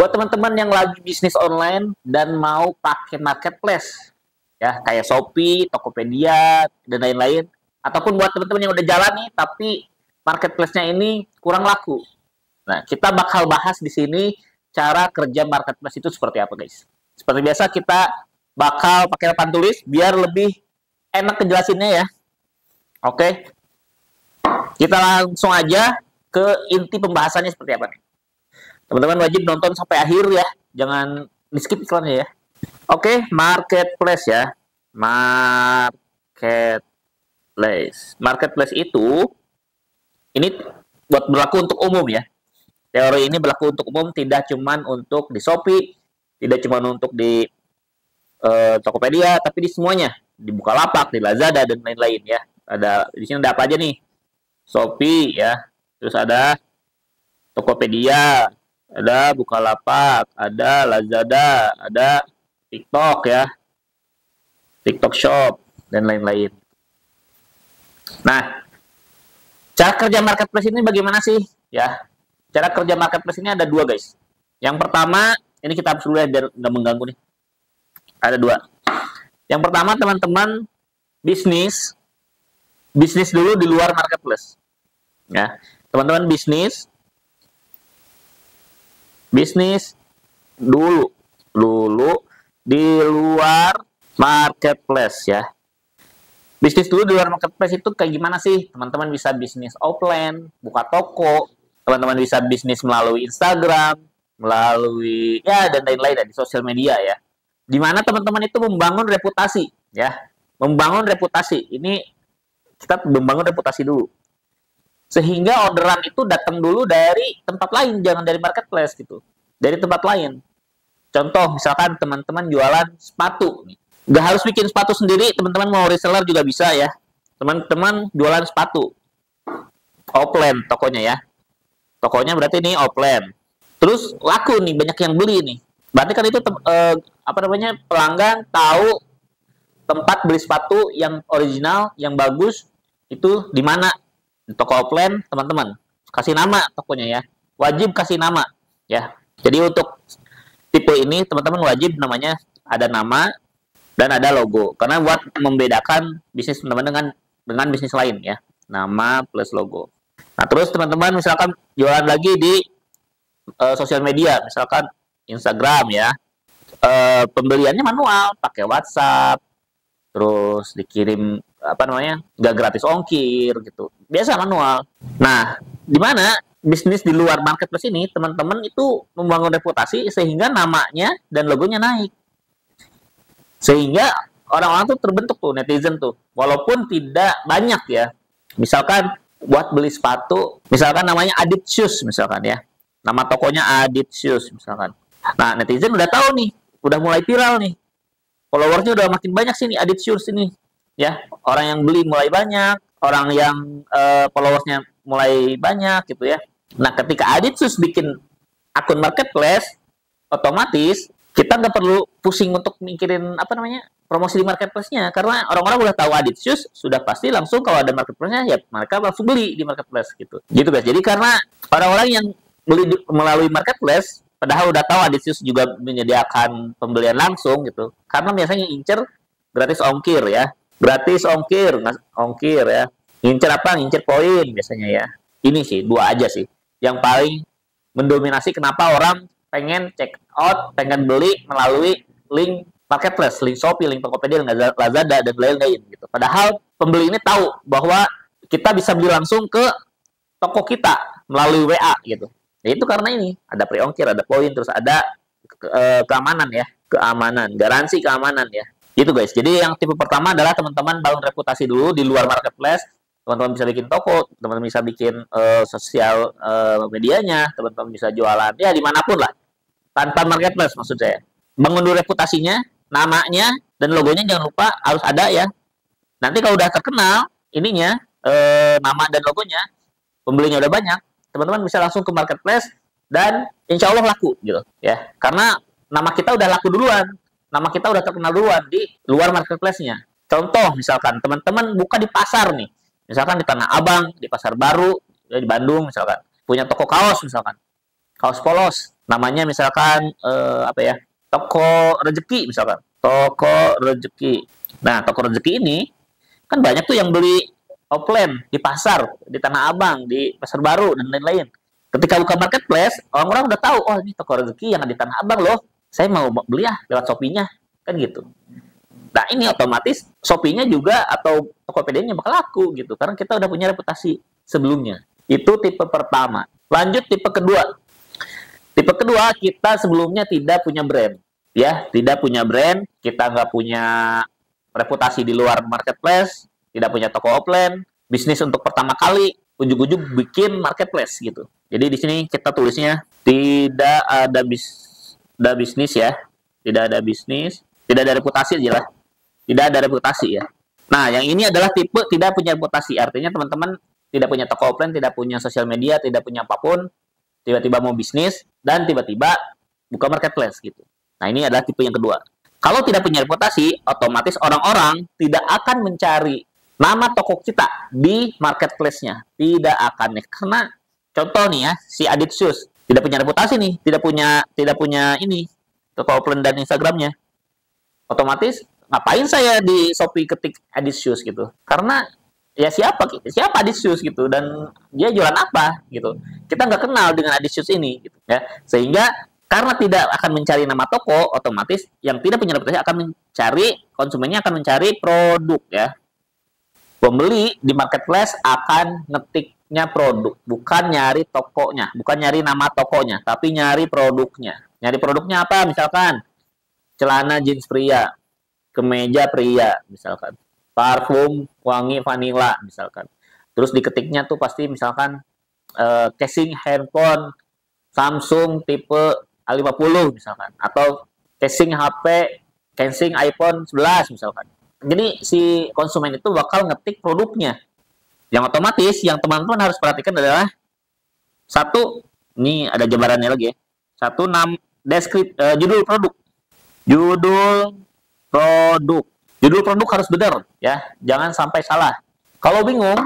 Buat teman-teman yang lagi bisnis online dan mau pakai marketplace, ya kayak Shopee, Tokopedia, dan lain-lain, ataupun buat teman-teman yang udah jalan nih, tapi marketplace-nya ini kurang laku. Nah, kita bakal bahas di sini cara kerja marketplace itu seperti apa, guys. Seperti biasa, kita bakal pakai papan tulis biar lebih enak kejelasinnya ya. Oke, kita langsung aja ke inti pembahasannya seperti apa nih. Teman-teman wajib nonton sampai akhir ya, jangan di-skip iklannya ya. Oke, marketplace ya. Marketplace itu ini buat berlaku untuk umum ya. Teori ini berlaku untuk umum, tidak cuma untuk di Shopee, tidak cuma untuk di Tokopedia, tapi di semuanya, di Bukalapak, di Lazada dan lain-lain ya. Ada di sini ada apa aja nih? Shopee ya, terus ada Tokopedia, ada Bukalapak, ada Lazada, ada TikTok ya, TikTok Shop dan lain-lain. Nah, cara kerja marketplace ini bagaimana sih? Ya, cara kerja marketplace ini ada dua, guys. Yang pertama, ini kita harus dulu ya biar nggak mengganggu nih. Ada dua. Yang pertama, teman-teman bisnis dulu di luar marketplace. Ya, teman-teman bisnis dulu di luar marketplace ya. Bisnis dulu di luar marketplace itu kayak gimana sih? Teman-teman bisa bisnis offline, buka toko, teman-teman bisa bisnis melalui Instagram, melalui ya dan lain-lain di sosial media ya. Di mana teman-teman itu membangun reputasi ya. Membangun reputasi. Ini kita membangun reputasi dulu. Sehingga orderan itu datang dulu dari tempat lain, jangan dari marketplace gitu. Dari tempat lain. Contoh, misalkan teman-teman jualan sepatu. Nggak harus bikin sepatu sendiri, teman-teman mau reseller juga bisa ya. Teman-teman jualan sepatu. Offline tokonya ya. Tokonya berarti ini offline. Terus laku nih, banyak yang beli nih. Berarti kan itu pelanggan tahu tempat beli sepatu yang original, yang bagus, itu di mana? Di toko offline, teman-teman. Kasih nama tokonya ya. Wajib kasih nama ya. Jadi untuk tipe ini, teman-teman wajib namanya ada nama dan ada logo. Karena buat membedakan bisnis teman-teman dengan bisnis lain ya. Nama plus logo. Nah, terus teman-teman misalkan jualan lagi di sosial media, misalkan Instagram ya. Pembeliannya manual, pakai WhatsApp, terus dikirim nggak gratis ongkir gitu, biasa manual. Nah, di mana bisnis di luar marketplace ini teman-teman itu membangun reputasi sehingga namanya dan logonya naik, sehingga orang-orang tuh terbentuk tuh netizen tuh, walaupun tidak banyak ya. Misalkan buat beli sepatu, misalkan namanya Adit Shoes misalkan ya, nama tokonya Adit Shoes misalkan. Nah, netizen udah tahu nih, udah mulai viral nih, followersnya udah makin banyak sih nih Adit Shoes ini ya. Orang yang beli mulai banyak, orang yang followersnya mulai banyak gitu ya. Nah, ketika Adit Shoes bikin akun marketplace, otomatis kita nggak perlu pusing untuk mikirin promosi di marketplace-nya, karena orang-orang udah tahu Adit Shoes, sudah pasti langsung kalau ada marketplace-nya ya mereka langsung beli di marketplace gitu guys. Jadi karena orang-orang yang beli melalui marketplace padahal udah tahu Adit Shoes juga menyediakan pembelian langsung gitu, karena biasanya incer gratis ongkir ya, ongkir ya. Ngincer apa? Ngincer poin biasanya ya. Ini sih, dua aja sih yang paling mendominasi kenapa orang pengen check out, pengen beli melalui link marketplace, link Shopee, link Tokopedia, link Lazada, dan lain-lain gitu. Padahal pembeli ini tahu bahwa kita bisa beli langsung ke toko kita melalui WA gitu. Ya itu karena ini, ada pre-ongkir, ada poin, terus ada keamanan ya, garansi keamanan ya. Gitu guys. Jadi yang tipe pertama adalah teman-teman bangun reputasi dulu di luar marketplace. Teman-teman bisa bikin toko, teman-teman bisa bikin sosial medianya, teman-teman bisa jualan ya dimanapun lah, tanpa marketplace maksud saya. Bangun dulu reputasinya, namanya dan logonya jangan lupa harus ada ya. Nanti kalau udah terkenal ininya, nama dan logonya, pembelinya udah banyak, teman-teman bisa langsung ke marketplace dan insya Allah laku gitu ya. Karena nama kita udah laku duluan, nama kita udah terkenal duluan di luar marketplace-nya. Contoh misalkan teman-teman buka di pasar nih, misalkan di Tanah Abang, di Pasar Baru, di Bandung misalkan, punya toko kaos misalkan. kaos polos. Namanya misalkan apa ya? Toko rezeki misalkan. Toko rezeki. Nah, toko rezeki ini kan banyak tuh yang beli offline di pasar, di Tanah Abang, di Pasar Baru dan lain-lain. Ketika buka marketplace, orang-orang udah tahu, oh ini toko rezeki yang ada di Tanah Abang loh. Saya mau beli ya lewat Shopee-nya, kan gitu. Nah ini otomatis Shopee-nya juga atau Tokopedia-nya bakal laku gitu, karena kita udah punya reputasi sebelumnya. Itu tipe pertama. Lanjut tipe kedua. Tipe kedua, kita sebelumnya tidak punya brand. Ya, tidak punya brand, kita nggak punya reputasi di luar marketplace, tidak punya toko offline, bisnis untuk pertama kali, ujug-ujug bikin marketplace gitu. Jadi di sini kita tulisnya tidak ada bisnis ya, tidak ada bisnis, tidak ada reputasi aja lah, tidak ada reputasi ya. Nah, yang ini adalah tipe tidak punya reputasi, artinya teman-teman tidak punya toko offline, tidak punya sosial media, tidak punya apapun, tiba-tiba mau bisnis dan tiba-tiba buka marketplace gitu. Nah, ini adalah tipe yang kedua. Kalau tidak punya reputasi, otomatis orang-orang tidak akan mencari nama toko kita di marketplace-nya. Tidak akan nih. Karena contoh nih ya, si Adit Shoes tidak punya reputasi nih, tidak punya ini toko offline dan Instagramnya. Otomatis ngapain saya di Shopee ketik Adit Shoes gitu? Karena ya siapa Adit Shoes gitu dan dia jualan apa gitu. Kita nggak kenal dengan Adit Shoes ini gitu ya. Sehingga karena tidak akan mencari nama toko, otomatis yang tidak punya reputasi akan mencari, konsumennya akan mencari produk ya. Pembeli di marketplace akan ngetiknya produk, bukan nyari tokonya, bukan nyari nama tokonya, tapi nyari produknya. Nyari produknya apa? Misalkan celana jeans pria, kemeja pria, misalkan parfum wangi vanilla, misalkan. Terus diketiknya tuh pasti misalkan casing handphone Samsung tipe A50 misalkan, atau casing HP, casing iPhone 11 misalkan. Jadi si konsumen itu bakal ngetik produknya. Yang otomatis yang teman-teman harus perhatikan adalah satu, ini ada gambarannya lagi ya. Satu, judul produk. Judul produk harus benar ya, jangan sampai salah. Kalau bingung,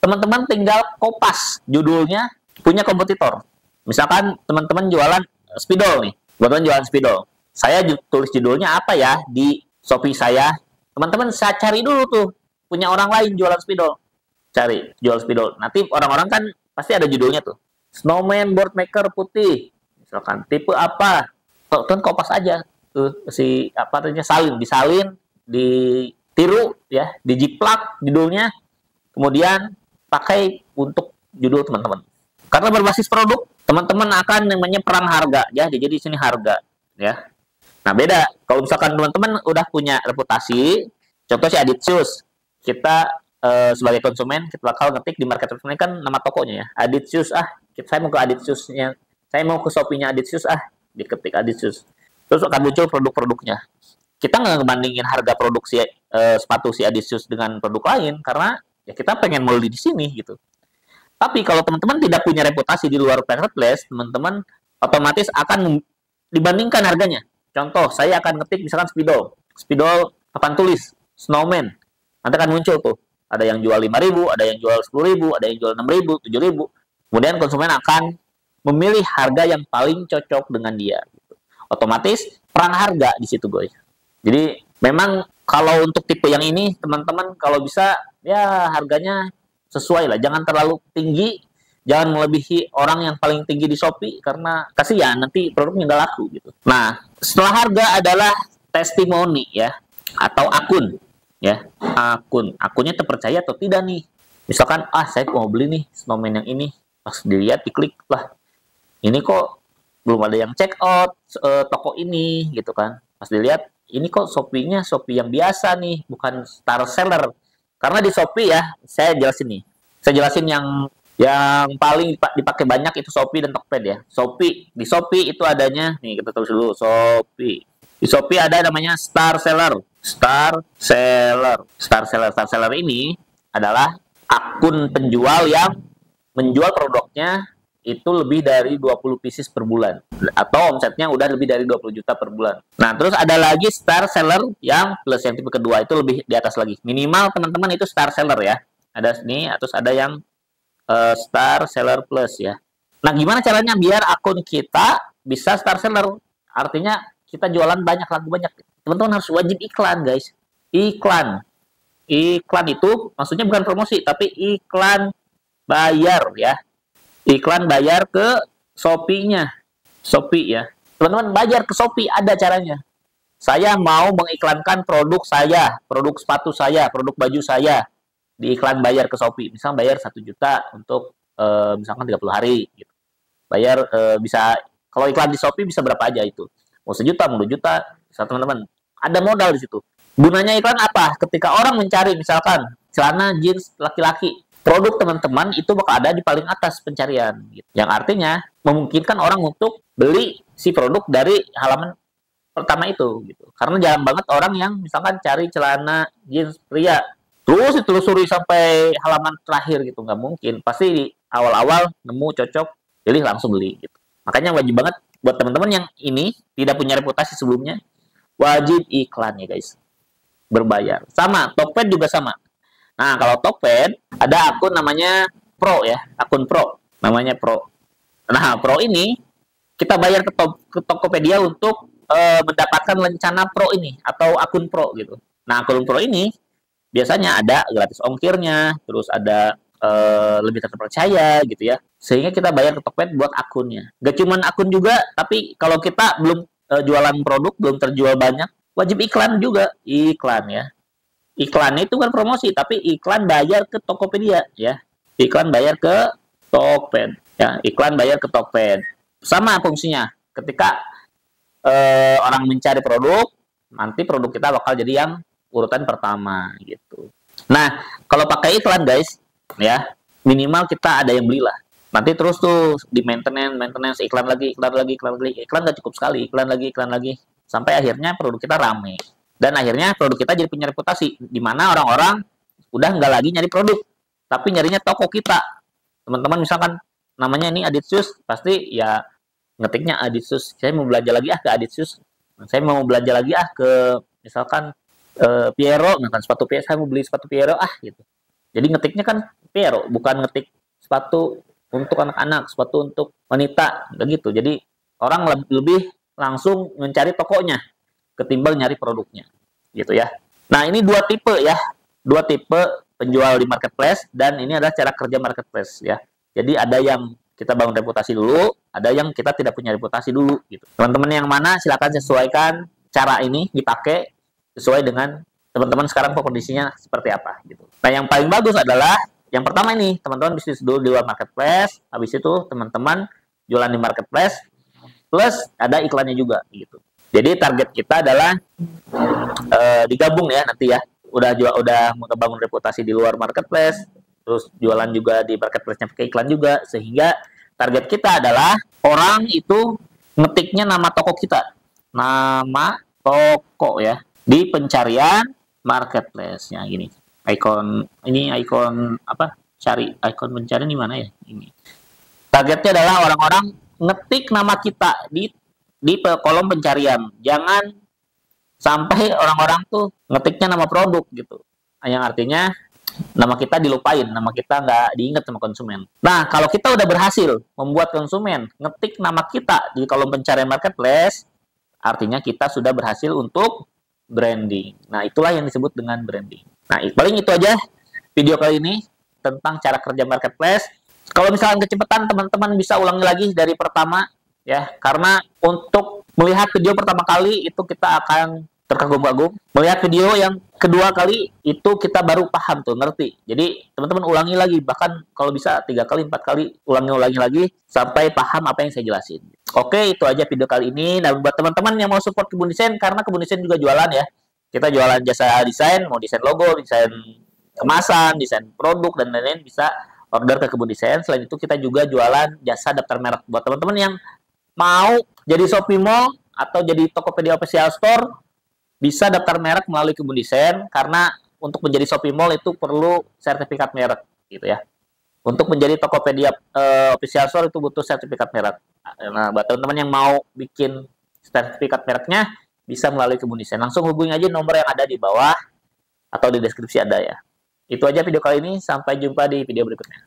teman-teman tinggal kopas judulnya punya kompetitor. Misalkan teman-teman jualan spidol nih, kebetulan jualan spidol. Saya tulis judulnya apa ya di Shopee saya. Teman-teman saya cari dulu tuh, punya orang lain jualan spidol. Cari, jual spidol. Nanti orang-orang kan pasti ada judulnya tuh. Snowman board maker putih. Misalkan, tipe apa? Kan kopas aja. Tuh, si apa namanya, disalin, ditiru ya, dijiplak judulnya. Kemudian pakai untuk judul teman-teman. Karena berbasis produk, teman-teman akan namanya perang harga ya. Jadi di sini harga ya. Nah, beda. Kalau misalkan teman-teman udah punya reputasi, contoh si Adit Shoes, kita sebagai konsumen kita bakal ngetik di marketplace ini kan nama tokonya ya. Adit Shoes saya mau ke Adit Shoes-nya. Saya mau ke Shopee-nya Adit Shoes diketik Adit Shoes. Terus akan muncul produk-produknya. Kita nggak ngebandingin harga produksi sepatu si Adit Shoes dengan produk lain karena ya kita pengen beli di sini gitu. Tapi kalau teman-teman tidak punya reputasi di luar marketplace, teman-teman otomatis akan dibandingkan harganya. Contoh, saya akan ngetik misalkan spidol papan tulis, snowman. Nanti akan muncul tuh. Ada yang jual 5.000, ada yang jual 10.000, ada yang jual 6.000, 7.000. Kemudian konsumen akan memilih harga yang paling cocok dengan dia. Gitu. Otomatis perang harga di situ, guys. Jadi memang kalau untuk tipe yang ini, teman-teman kalau bisa ya harganya sesuai lah, jangan terlalu tinggi, jangan melebihi orang yang paling tinggi di Shopee karena kasihan nanti produknya nggak laku gitu. Nah, setelah harga adalah testimoni ya atau akun ya. Akunnya terpercaya atau tidak nih. Misalkan saya mau beli nih snowman yang ini, pas dilihat diklik lah. Ini kok belum ada yang check out toko ini gitu kan. Pas dilihat ini kok Shopee-nya Shopee yang biasa nih, bukan star seller. Karena di Shopee ya, saya jelasin yang paling dipakai banyak itu Shopee dan Tokopedia ya. Di Shopee itu adanya, nih kita tulis dulu, Shopee. Di Shopee ada namanya Star Seller. Star Seller ini adalah akun penjual yang menjual produknya itu lebih dari 20 pieces per bulan. Atau omsetnya udah lebih dari 20 juta per bulan. Nah, terus ada lagi Star Seller yang plus yang tipe kedua itu lebih di atas lagi. Minimal teman-teman itu Star Seller ya. Ada ini, terus ada yang Star Seller Plus ya. Nah, gimana caranya biar akun kita bisa star seller? Artinya kita jualan banyak, laku banyak. Teman-teman harus wajib iklan, guys. Iklan. Iklan itu maksudnya bukan promosi, tapi iklan bayar ya. Iklan bayar ke Shopee-nya. Shopee ya. Teman-teman bayar ke Shopee, ada caranya. Saya mau mengiklankan produk saya, produk sepatu saya, produk baju saya di iklan bayar ke Shopee. Misal bayar 1 juta untuk misalkan 30 hari gitu. Bayar bisa, kalau iklan di Shopee bisa berapa aja itu. Mau 1 juta, mau 2 juta, bisa teman-teman. Ada modal di situ. Gunanya iklan apa? Ketika orang mencari misalkan celana jeans laki-laki, produk teman-teman itu bakal ada di paling atas pencarian. Gitu. Yang artinya memungkinkan orang untuk beli si produk dari halaman pertama itu. Gitu. Karena jarang banget orang yang misalkan cari celana jeans pria, terus ditelusuri sampai halaman terakhir gitu. Nggak mungkin. Pasti di awal-awal nemu cocok, pilih langsung beli. Gitu. Makanya wajib banget buat teman-teman yang ini tidak punya reputasi sebelumnya, wajib iklan ya guys. Berbayar. Sama, Tokped juga sama. Nah, kalau Tokped ada akun namanya Pro ya, akun Pro. Namanya Pro. Nah, Pro ini kita bayar ke Tokopedia untuk mendapatkan lencana Pro ini atau akun Pro gitu. Nah, akun Pro ini biasanya ada gratis ongkirnya, terus ada lebih terpercaya gitu ya. Sehingga kita bayar ke Tokped buat akunnya. Gak cuman akun juga, tapi kalau kita belum jualan produk, belum terjual banyak, wajib iklan juga. Iklan ya. Iklan itu kan promosi, tapi iklan bayar ke Tokopedia ya. Iklan bayar ke Tokped ya. Iklan bayar ke Tokped. Sama fungsinya. Ketika orang mencari produk, nanti produk kita bakal jadi yang urutan pertama gitu. Nah, kalau pakai iklan guys, ya minimal kita ada yang belilah. Nanti terus tuh di maintenance iklan lagi, iklan gak cukup sekali, iklan lagi, sampai akhirnya produk kita rame. Dan akhirnya produk kita jadi punya reputasi, di mana orang-orang udah nggak lagi nyari produk, tapi nyarinya toko kita. Teman-teman misalkan namanya ini Aditsus, pasti ya ngetiknya Aditsus. Saya mau belanja lagi ke Aditsus. Saya mau belanja lagi ke misalkan Piero, misalkan sepatu Piero, saya mau beli sepatu Piero gitu. Jadi ngetiknya kan Piero, bukan ngetik sepatu untuk anak-anak, sepatu untuk wanita, begitu. Jadi orang lebih langsung mencari tokonya ketimbang nyari produknya, gitu ya. Nah, ini dua tipe ya, dua tipe penjual di marketplace, dan ini adalah cara kerja marketplace ya. Jadi ada yang kita bangun reputasi dulu, ada yang kita tidak punya reputasi dulu, gitu. Teman-teman yang mana silakan sesuaikan cara ini dipakai sesuai dengan teman-teman sekarang kondisinya seperti apa, gitu. Nah, yang paling bagus adalah yang pertama ini, teman-teman bisnis dulu di luar marketplace, habis itu teman-teman jualan di marketplace, plus ada iklannya juga, gitu. Jadi target kita adalah digabung ya nanti ya. Udah mau bangun reputasi di luar marketplace, terus jualan juga di marketplace-nya pakai iklan juga, sehingga target kita adalah orang itu ngetiknya nama toko kita, nama toko ya, di pencarian marketplace-nya gini. Ikon apa? Cari ikon pencarian di mana ya? Ini. Targetnya adalah orang-orang ngetik nama kita di kolom pencarian. Jangan sampai orang-orang tuh ngetiknya nama produk gitu. Yang artinya nama kita dilupain, nama kita nggak diingat sama konsumen. Nah, kalau kita udah berhasil membuat konsumen ngetik nama kita di kolom pencarian marketplace, artinya kita sudah berhasil untuk branding. Nah, itulah yang disebut dengan branding. Nah, paling itu aja video kali ini tentang cara kerja marketplace. Kalau misalkan kecepatan, teman-teman bisa ulangi lagi dari pertama ya, karena untuk melihat video pertama kali itu kita akan terkagum-kagum. Melihat video yang kedua kali itu kita baru paham tuh, ngerti. Jadi teman-teman ulangi lagi, bahkan kalau bisa 3 kali, 4 kali ulangi lagi sampai paham apa yang saya jelasin. Oke, itu aja video kali ini. Nah, buat teman-teman yang mau support Kebun Desain, karena Kebun Desain juga jualan ya. Kita jualan jasa desain, mau desain logo, desain kemasan, desain produk dan lain-lain, bisa order ke Kebun Desain. Selain itu kita juga jualan jasa daftar merek buat teman-teman yang mau jadi Shopee Mall atau jadi Tokopedia Official Store, bisa daftar merek melalui Kebun Desain, karena untuk menjadi Shopee Mall itu perlu sertifikat merek gitu ya. Untuk menjadi Tokopedia Official Store itu butuh sertifikat merek. Nah, buat teman-teman yang mau bikin sertifikat mereknya, bisa melalui Kebun Desain. Langsung hubungi aja nomor yang ada di bawah atau di deskripsi ada ya. Itu aja video kali ini, sampai jumpa di video berikutnya.